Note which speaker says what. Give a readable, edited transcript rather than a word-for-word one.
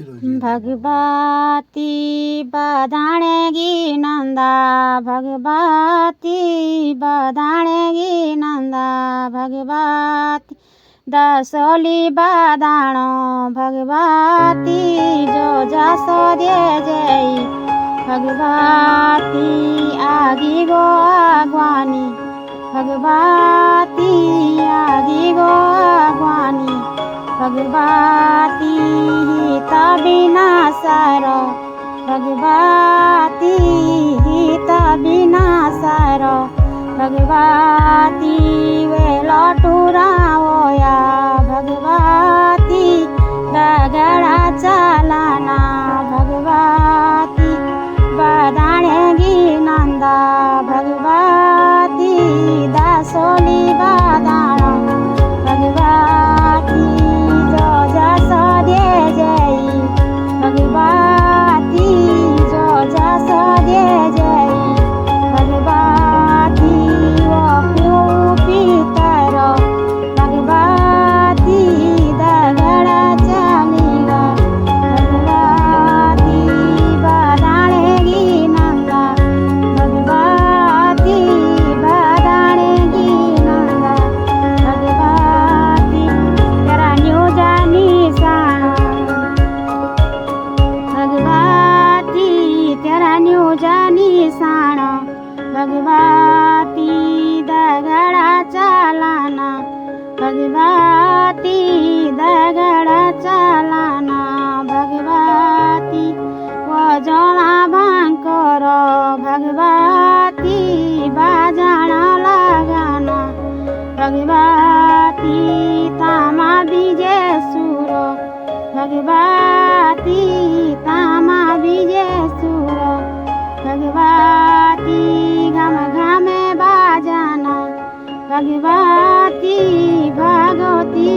Speaker 1: भगवती बधाणेगी नंदा भगवती बधाणेगी नंदा भगवती दसोली बधाणो भगवती जो जसोदे जय भगवती आगी गो आगवानी भगवती आगी गो आगवानी भगवती हित विनाशार भगवती हित विनाशार भगवती वेल टुरावया भगवती दगड़ा चलाना भगवती बधाणेगी नंदा भगवती दासोली बधाण भगवती जो जसोदे जय भगवती जो जसोदे जय भगवती वो पितर भगवती दगड़ा चलीगा भगवती बधाणेगी नंदा भगवती बधाणेगी नंदा भगवती तेरा न्यू जानी साण भगवती तेरा न्यू जानी साण भगवती दगड़ा चलाना भगवती दगड़ा चलाना भगवती वजना भांकर भगवती बाजन लगाना भगवती तामा बीजे सुर भगवती तामा बीजे सुर भगवती घम घमे बाजना भगवती भगवती